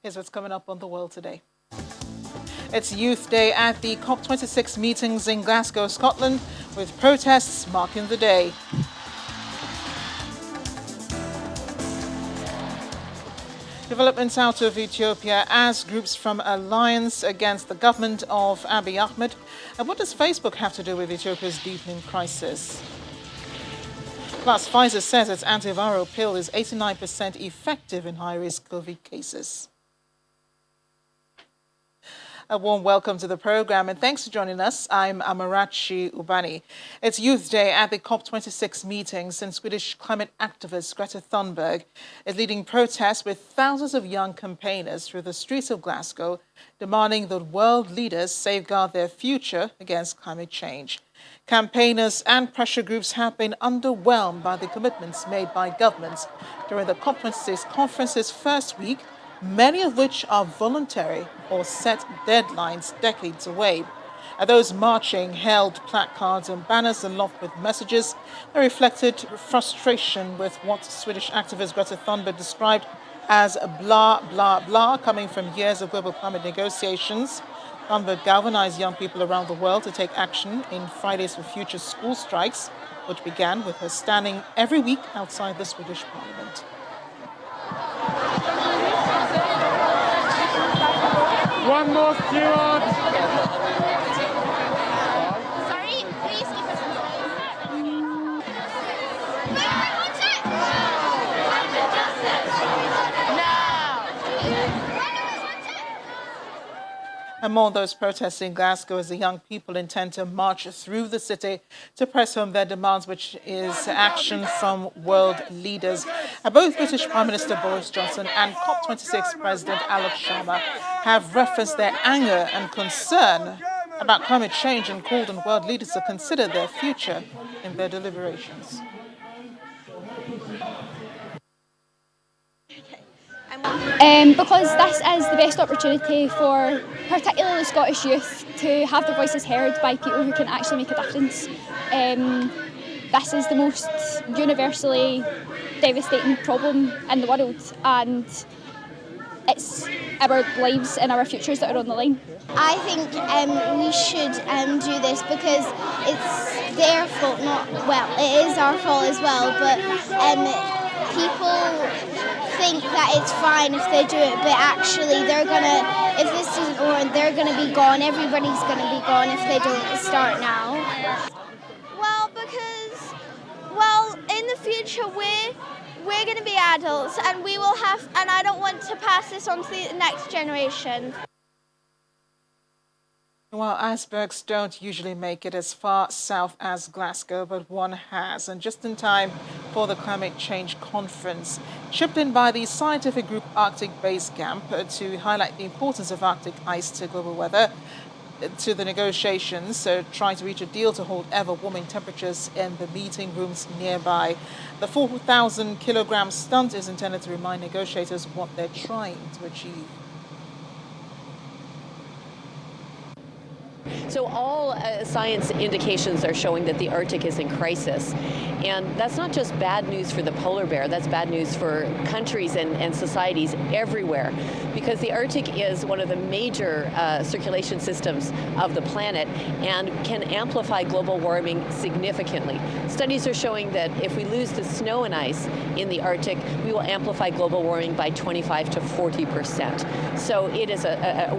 Here's what's coming up on The World Today. It's Youth Day at the COP26 meetings in Glasgow, Scotland, with protests marking the day. Developments out of Ethiopia as groups from alliance against the government of Abiy Ahmed. And what does Facebook have to do with Ethiopia's deepening crisis? Plus, Pfizer says its antiviral pill is 89% effective in high-risk COVID cases. A warm welcome to the program and thanks for joining us. I'm Amarachi Ubani. It's Youth Day at the COP26 meetings and Swedish climate activist Greta Thunberg is leading protests with thousands of young campaigners through the streets of Glasgow, demanding that world leaders safeguard their future against climate change. Campaigners and pressure groups have been underwhelmed by the commitments made by governments during the COP26 conference's first week, many of which are voluntary or set deadlines decades away. Those marching held placards and banners aloft with messages that reflected frustration with what Swedish activist Greta Thunberg described as blah, blah, blah, coming from years of global climate negotiations. Thunberg galvanized young people around the world to take action in Fridays for Future school strikes, which began with her standing every week outside the Swedish parliament. One more steward. Sorry, please keep us Among those protests in Glasgow as the young people intend to march through the city to press home their demands, which is action from world leaders. Both British Prime Minister Boris Johnson and COP26 President Alex Sharma have referenced their anger and concern about climate change and called on world leaders to consider their future in their deliberations. Because this is the best opportunity for particularly Scottish youth to have their voices heard by people who can actually make a difference. This is the most universally devastating problem in the world, and it's our lives and our futures that are on the line. I think we should do this because it's their fault, it is our fault as well, but people think that it's fine if they do it, but actually if this doesn't work, they're gonna be gone, everybody's gonna be gone if they don't start now. Well, because, in the future we're gonna be adults and we will have, and I don't want to pass this on to the next generation. Well, icebergs don't usually make it as far south as Glasgow, but one has, and just in time for the climate change conference, shipped in by the scientific group Arctic Base Camp to highlight the importance of Arctic ice to global weather, to the negotiations, trying to reach a deal to hold ever-warming temperatures in the meeting rooms nearby. The 4,000-kilogram stunt is intended to remind negotiators what they're trying to achieve. So all science indications are showing that the Arctic is in crisis. And that's not just bad news for the polar bear, that's bad news for countries and societies everywhere. Because the Arctic is one of the major circulation systems of the planet and can amplify global warming significantly. Studies are showing that if we lose the snow and ice in the Arctic, we will amplify global warming by 25 to 40%. So it is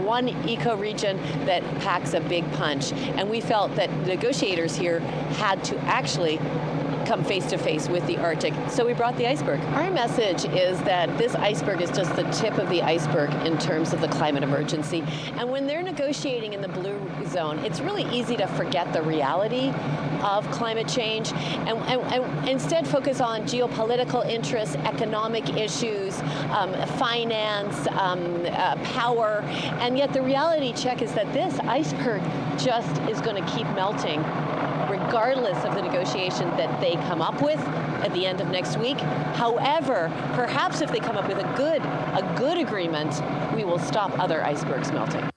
one ecoregion that packs a big punch, and we felt that negotiators here had to actually come face to face with the Arctic. So we brought the iceberg. Our message is that this iceberg is just the tip of the iceberg in terms of the climate emergency. And when they're negotiating in the blue zone, it's really easy to forget the reality of climate change and instead focus on geopolitical interests, economic issues, finance, power. And yet the reality check is that this iceberg just is going to keep melting regardless of the negotiation that they come up with at the end of next week. However, perhaps if they come up with a good agreement, we will stop other icebergs melting.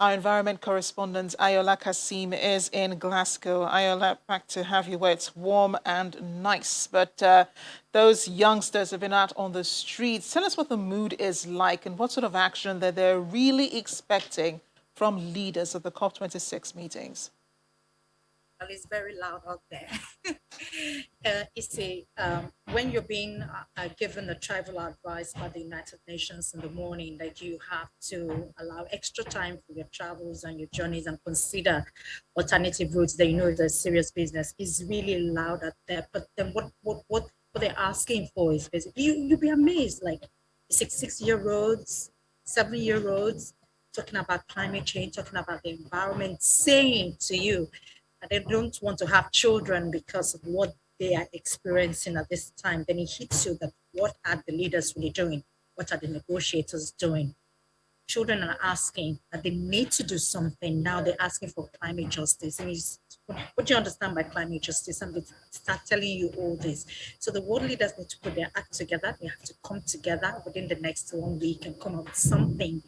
Our environment correspondent, Ayola Kasim, is in Glasgow. Ayola, back to have you where it's warm and nice. But those youngsters have been out on the streets. Tell us what the mood is like and what sort of action that they're really expecting from leaders at the COP26 meetings. Well, it's very loud out there. When you're being given the travel advice by the United Nations in the morning that you have to allow extra time for your travels and your journeys and consider alternative routes that you know there's serious business, is really loud out there. But then what they're asking for is basically, you'll be amazed, like 6-year-olds, 7-year-olds talking about climate change, talking about the environment, saying to you, they don't want to have children because of what they are experiencing at this time. Then it hits you that what are the leaders really doing? What are the negotiators doing? Children are asking that they need to do something. Now they're asking for climate justice. And what do you understand by climate justice? And they start telling you all this. So the world leaders need to put their act together. They have to come together within the next 1 week and come up with something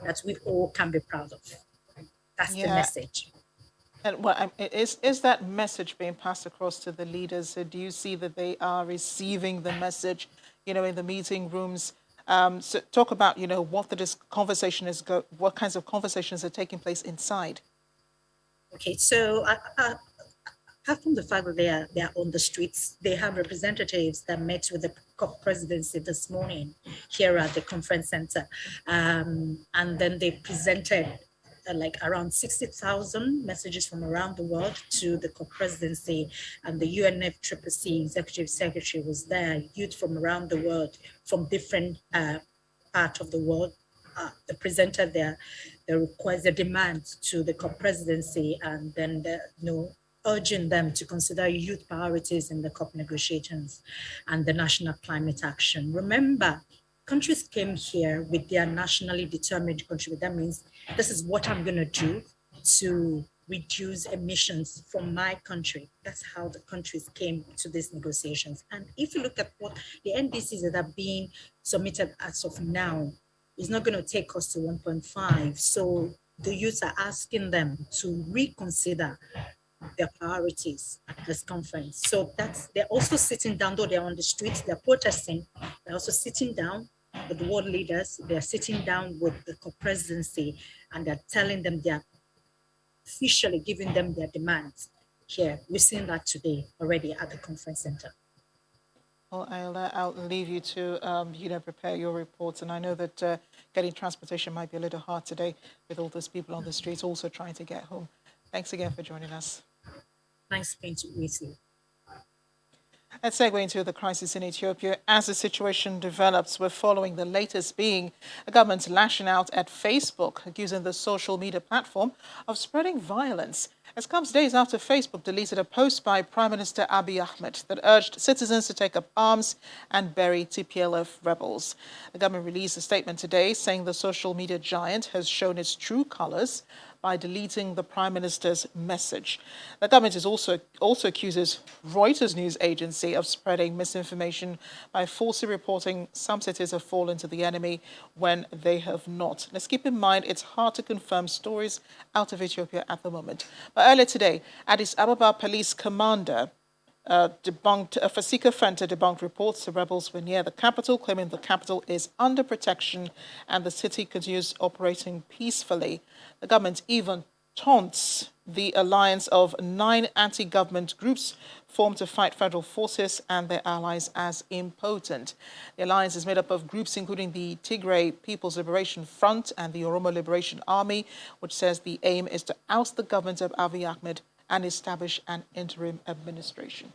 that we all can be proud of. That's the message. And is that message being passed across to the leaders? So do you see that they are receiving the message, in the meeting rooms? So talk about, what the conversation is, what kinds of conversations are taking place inside. Okay, so apart from the fact that they are on the streets, they have representatives that met with the COP presidency this morning here at the conference center, and then they presented like around 60,000 messages from around the world to the COP presidency, and the UNFCCC executive secretary was there. Youth from around the world, from different parts of the world, they presented their requests, their demands to the COP presidency, and then urging them to consider youth priorities in the COP negotiations and the national climate action. Remember, countries came here with their nationally determined contribution. That means this is what I'm going to do to reduce emissions from my country. That's how the countries came to these negotiations. And if you look at what the NDCs that are being submitted as of now, it's not going to take us to 1.5. So the youths are asking them to reconsider their priorities at this conference. So they're also sitting down, though they're on the streets, they're protesting, they're also sitting down with the world leaders, they're sitting down with the co-presidency, and they're telling them, they're officially giving them their demands here. We've seen that today already at the conference center. Well, I'll leave you to, prepare your reports. And I know that getting transportation might be a little hard today with all those people on the streets also trying to get home. Thanks again for joining us. Thanks for being with you. Let's segue into the crisis in Ethiopia. As the situation develops, we're following the latest being a government lashing out at Facebook, accusing the social media platform of spreading violence. As comes days after Facebook deleted a post by Prime Minister Abiy Ahmed that urged citizens to take up arms and bury TPLF rebels. The government released a statement today saying the social media giant has shown its true colors by deleting the Prime Minister's message. The government is also accuses Reuters news agency of spreading misinformation by falsely reporting some cities have fallen to the enemy when they have not. Let's keep in mind it's hard to confirm stories out of Ethiopia at the moment. But earlier today, Addis Ababa police commander Fasika Fenta debunked reports the rebels were near the capital, claiming the capital is under protection and the city continues operating peacefully. The government even taunts the alliance of 9 anti-government groups formed to fight federal forces and their allies as impotent. The alliance is made up of groups including the Tigray People's Liberation Front and the Oromo Liberation Army, which says the aim is to oust the government of Abiy Ahmed and establish an interim administration.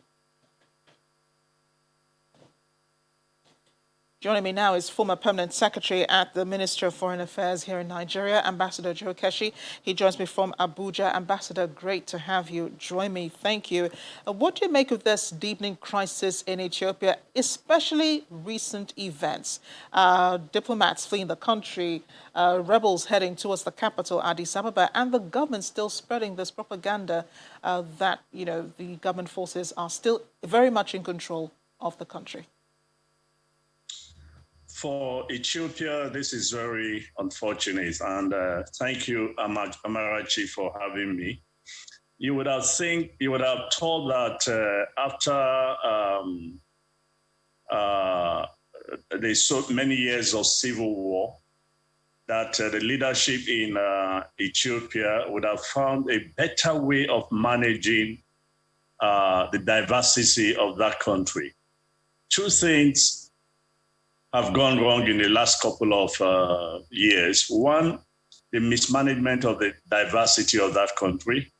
Joining me now is former Permanent Secretary at the Ministry of Foreign Affairs here in Nigeria, Ambassador Joe Keshi. He joins me from Abuja. Ambassador, great to have you join me. Thank you. What do you make of this deepening crisis in Ethiopia, especially recent events? Diplomats fleeing the country, rebels heading towards the capital, Addis Ababa, and the government still spreading this propaganda that, the government forces are still very much in control of the country. For Ethiopia, this is very unfortunate, and thank you, Amarachi, for having me. You would have thought that after there's so many years of civil war, that the leadership in Ethiopia would have found a better way of managing the diversity of that country. Two things have gone wrong in the last couple of years. One, the mismanagement of the diversity of that country.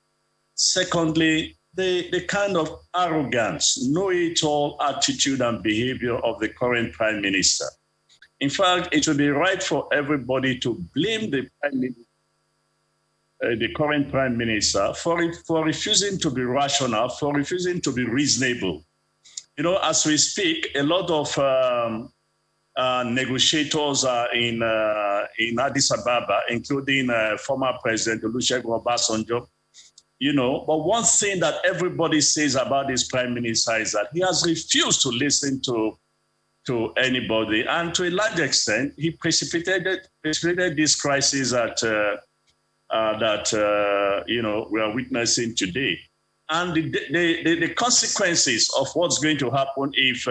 Secondly, the kind of arrogance, know-it-all attitude and behavior of the current prime minister. In fact, it would be right for everybody to blame the current prime minister for refusing to be rational, for refusing to be reasonable. You know, as we speak, a lot of negotiators are in Addis Ababa, including former President Olusegun Obasanjo. You know, but one thing that everybody says about this prime minister is that he has refused to listen to anybody, and to a large extent, he precipitated this crisis that we are witnessing today. And the consequences of what's going to happen if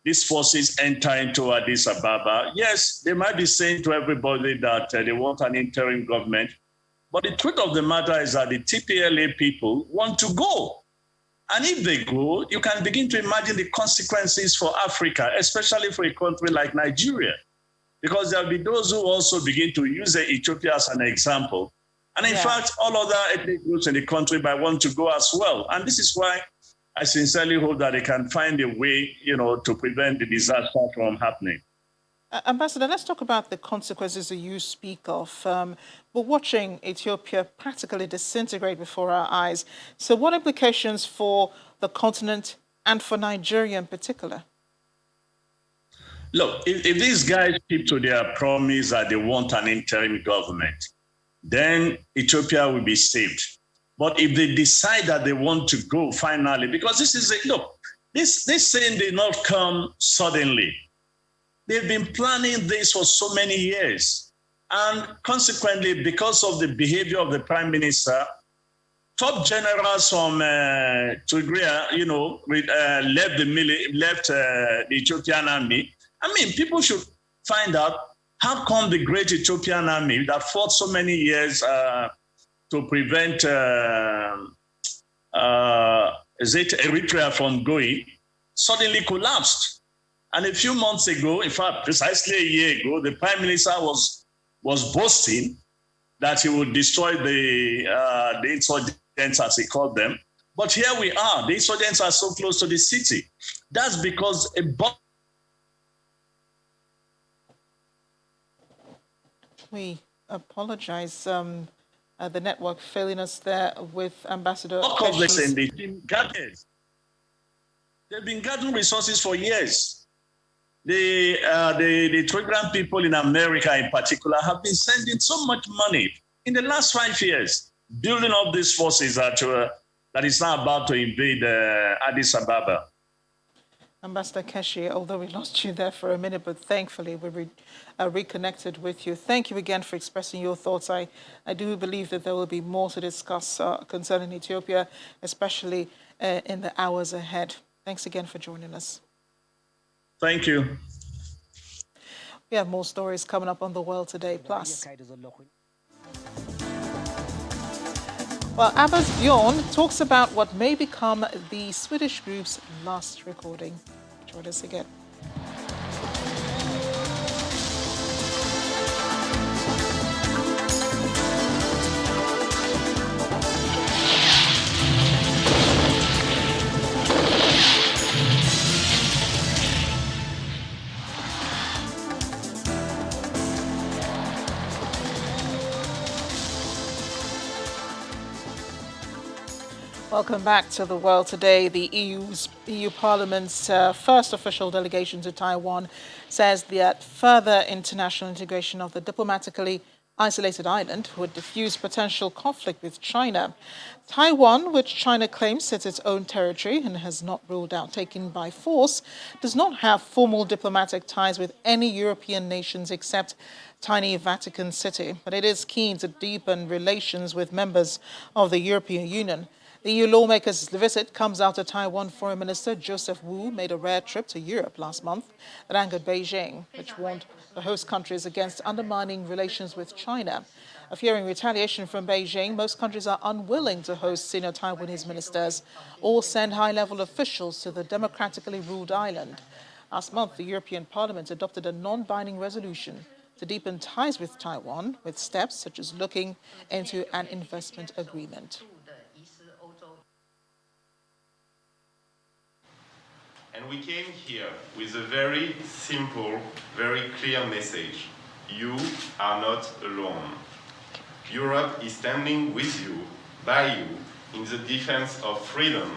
these forces enter into Addis Ababa, yes, they might be saying to everybody that they want an interim government, but the truth of the matter is that the TPLA people want to go. And if they go, you can begin to imagine the consequences for Africa, especially for a country like Nigeria, because there will be those who also begin to use Ethiopia as an example. And in fact, all other ethnic groups in the country might want to go as well. And this is why I sincerely hope that they can find a way, you know, to prevent the disaster from happening. Ambassador, let's talk about the consequences that you speak of. We're watching Ethiopia practically disintegrate before our eyes. So what implications for the continent and for Nigeria in particular? Look, if these guys keep to their promise that they want an interim government, then Ethiopia will be saved. But if they decide that they want to go finally, because this thing did not come suddenly. They've been planning this for so many years. And consequently, because of the behavior of the prime minister, top generals from Tigray, left the Ethiopian army. I mean, people should find out how come the great Ethiopian army that fought so many years to prevent Eritrea from going suddenly collapsed. And a few months ago, in fact, precisely a year ago, the prime minister was boasting that he would destroy the insurgents, as he called them. But here we are. The insurgents are so close to the city. That's because a bomb. We apologize. The network failing us there with Ambassador Keshi. They've been gathering resources for years. The Tigray people in America in particular have been sending so much money in the last 5 years, building up these forces that is now about to invade Addis Ababa. Ambassador Keshi, although we lost you there for a minute, but thankfully we reconnected with you. Thank you again for expressing your thoughts. I do believe that there will be more to discuss concerning Ethiopia, especially in the hours ahead. Thanks again for joining us. Thank you. We have more stories coming up on The World Today Plus. Well, ABBA's Bjorn talks about what may become the Swedish group's last recording. Join us again. Welcome back to The World Today. The EU Parliament's first official delegation to Taiwan says that further international integration of the diplomatically isolated island would diffuse potential conflict with China. Taiwan, which China claims is its own territory and has not ruled out taking by force, does not have formal diplomatic ties with any European nations except tiny Vatican City, but it is keen to deepen relations with members of the European Union. The EU lawmakers' visit comes after Taiwan Foreign Minister Joseph Wu made a rare trip to Europe last month that angered Beijing, which warned the host countries against undermining relations with China. Fearing retaliation from Beijing, most countries are unwilling to host senior Taiwanese ministers or send high-level officials to the democratically ruled island. Last month, the European Parliament adopted a non-binding resolution to deepen ties with Taiwan, with steps such as looking into an investment agreement. And we came here with a very simple, very clear message. You are not alone. Europe is standing with you, by you, in the defense of freedom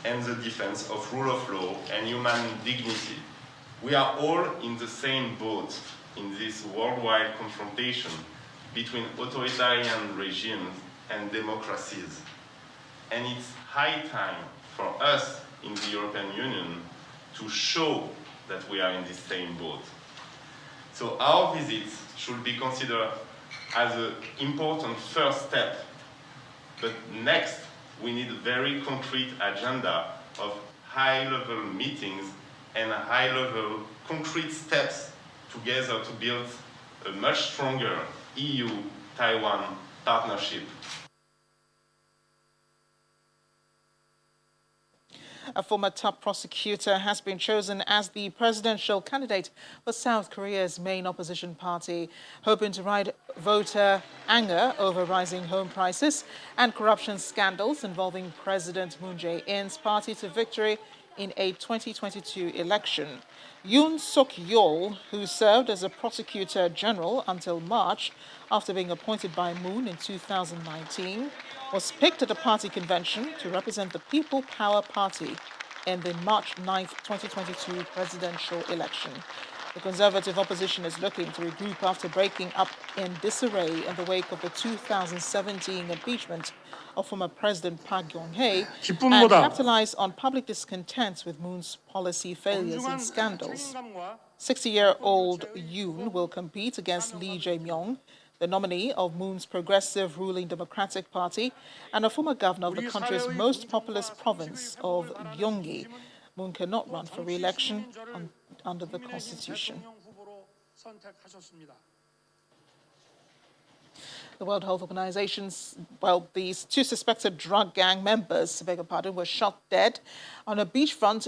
and the defense of rule of law and human dignity. We are all in the same boat in this worldwide confrontation between authoritarian regimes and democracies. And it's high time for us in the European Union to show that we are in the same boat. So our visits should be considered as an important first step. But next, we need a very concrete agenda of high-level meetings and high-level concrete steps together to build a much stronger EU-Taiwan partnership. A former top prosecutor has been chosen as the presidential candidate for South Korea's main opposition party, hoping to ride voter anger over rising home prices and corruption scandals involving President Moon Jae-in's party to victory in a 2022 election. Yoon Suk-yeol, who served as a prosecutor general until March after being appointed by Moon in 2019, was picked at a party convention to represent the People Power Party in the March 9, 2022 presidential election. The Conservative opposition is looking to regroup after breaking up in disarray in the wake of the 2017 impeachment of former President Park Geun-hye and capitalize on public discontent with Moon's policy failures and scandals. 60-year-old Yoon will compete against Lee Jae-myung, the nominee of Moon's progressive ruling Democratic Party and a former governor of the country's most populous province of Gyeonggi. Moon cannot run for re-election under the Constitution. The World Health Organization's, these two suspected drug gang members, were shot dead on a beachfront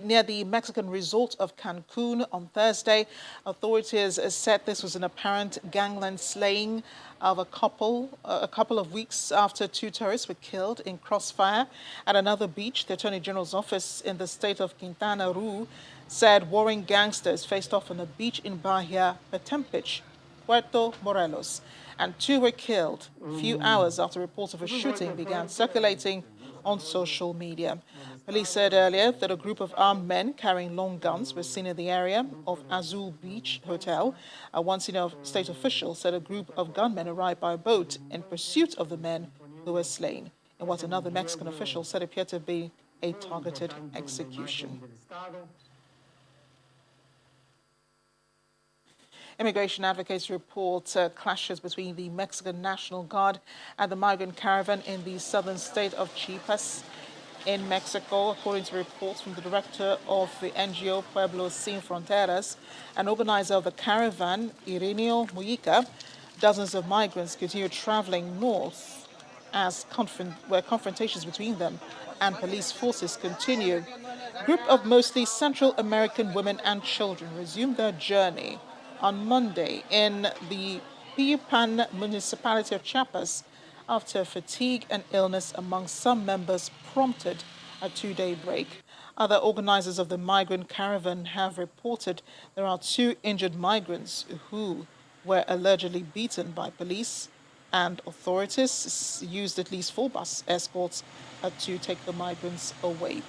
near the Mexican resort of Cancun on Thursday. Authorities said this was an apparent gangland slaying of a couple of weeks after two tourists were killed in crossfire at another beach. The Attorney General's office in the state of Quintana Roo said warring gangsters faced off on a beach in Bahia Petempich, Puerto Morelos, and two were killed a few hours after reports of a shooting began circulating on social media. Police said earlier that a group of armed men carrying long guns were seen in the area of Azul Beach Hotel. One senior state official said a group of gunmen arrived by boat in pursuit of the men who were slain, in what another Mexican official said appeared to be a targeted execution. Immigration advocates report clashes between the Mexican National Guard and the migrant caravan in the southern state of Chiapas in Mexico, according to reports from the director of the NGO Pueblos Sin Fronteras and organizer of the caravan, Irineo Mujica. Dozens of migrants continue traveling north as confrontations between them and police forces continue. A group of mostly Central American women and children resumed their journey on Monday in the Piupan municipality of Chiapas after fatigue and illness among some members prompted a two-day break. Other organizers of the migrant caravan have reported there are two injured migrants who were allegedly beaten by police, and authorities used at least 4 bus escorts to take the migrants away.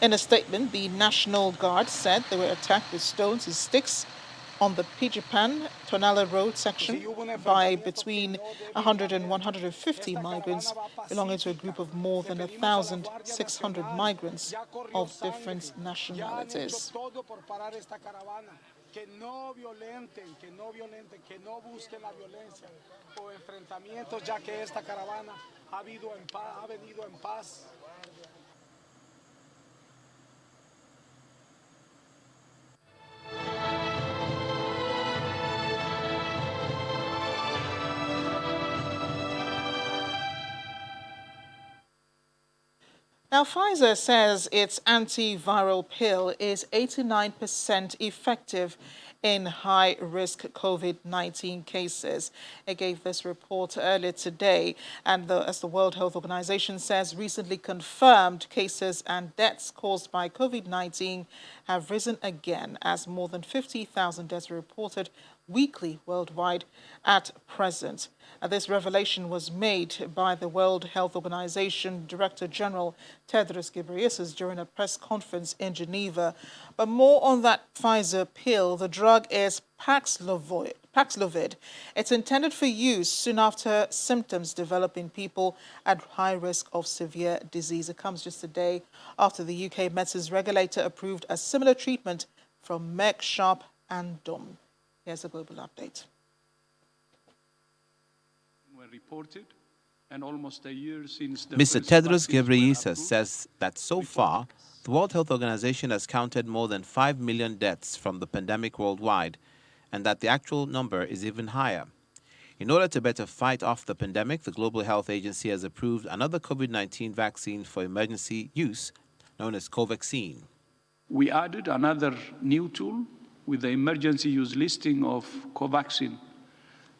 In a statement, the National Guard said they were attacked with stones and sticks on the Pijipan-Tonala Road section by between 100 and 150 migrants belonging to a group of more than 1,600 migrants of different nationalities. Que no violenten, que no busquen la violencia o enfrentamientos, ya que esta caravana ha venido en paz. Now, Pfizer says its antiviral pill is 89% effective in high-risk COVID-19 cases. It gave this report earlier today, and as the World Health Organization says, recently confirmed cases and deaths caused by COVID-19 have risen again, as more than 50,000 deaths are reported weekly worldwide at present. This revelation was made by the World Health Organization Director General Tedros Ghebreyesus during a press conference in Geneva. But more on that Pfizer pill. The drug is Paxlovid. It's intended for use soon after symptoms develop in people at high risk of severe disease. It comes just a day after the UK medicines regulator approved a similar treatment from Merck Sharp and Dohme. Here's a global update. Reported, and almost a year since Mr. Tedros Ghebreyesus says that so far, the World Health Organization has counted more than 5 million deaths from the pandemic worldwide, and that the actual number is even higher. In order to better fight off the pandemic, the Global Health Agency has approved another COVID-19 vaccine for emergency use, known as Covaxin. We added another new tool with the emergency use listing of Covaxin,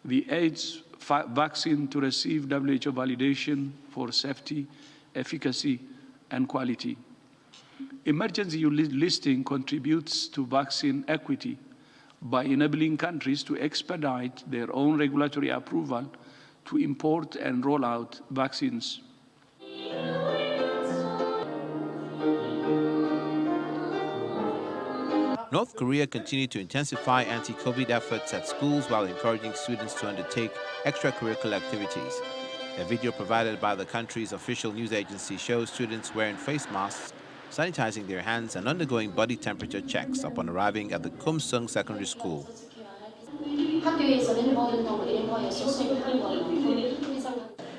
the AIDS vaccine to receive WHO validation for safety, efficacy, and quality. Emergency use listing contributes to vaccine equity by enabling countries to expedite their own regulatory approval to import and roll out vaccines. North Korea continued to intensify anti-COVID efforts at schools while encouraging students to undertake extracurricular activities. A video provided by the country's official news agency shows students wearing face masks, sanitizing their hands and undergoing body temperature checks upon arriving at the Kumsung Secondary School.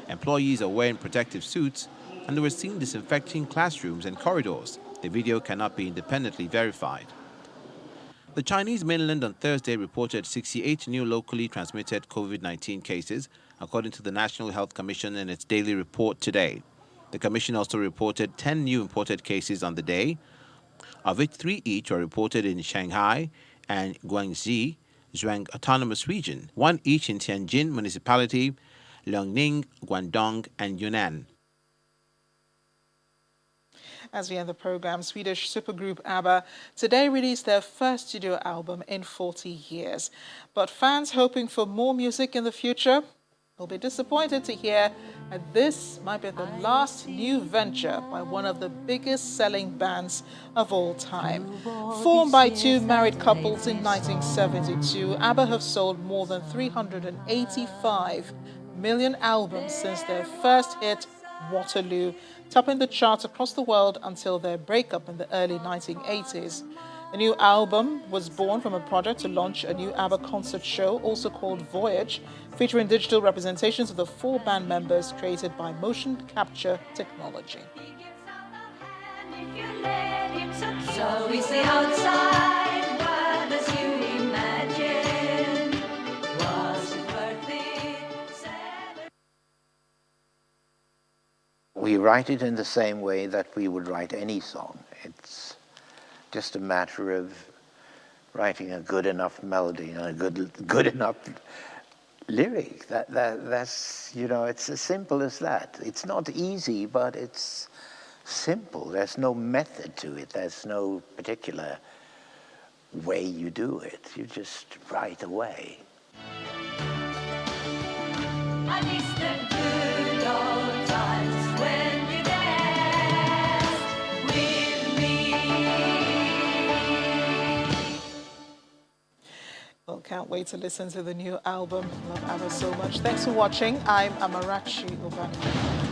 Employees are wearing protective suits, and they were seen disinfecting classrooms and corridors. The video cannot be independently verified. The Chinese mainland on Thursday reported 68 new locally transmitted COVID-19 cases, according to the National Health Commission in its daily report today. The commission also reported 10 new imported cases on the day, of which 3 each were reported in Shanghai and Guangxi, Zhuang Autonomous Region, 1 each in Tianjin Municipality, Liaoning, Guangdong, and Yunnan. As we end the program, Swedish supergroup ABBA today released their first studio album in 40 years. But fans hoping for more music in the future will be disappointed to hear that this might be the last new venture by one of the biggest selling bands of all time. Formed by 2 married couples in 1972, ABBA have sold more than 385 million albums since their first hit, Waterloo, topping the charts across the world until their breakup in the early 1980s. The new album was born from a project to launch a new ABBA concert show, also called Voyage, featuring digital representations of the 4 band members created by motion capture technology. So we stay outside, what does you imagine? Was it worth it? We write it in the same way that we would write any song. It's just a matter of writing a good enough melody and a good enough lyric. That's, you know, it's as simple as that. It's not easy, but it's simple. There's no method to it. There's no particular way you do it. You just write away. I miss the good old times when you danced with me. Well, can't wait to listen to the new album. Love ABBA so much. Thanks for watching. I'm Amarachi Ubani.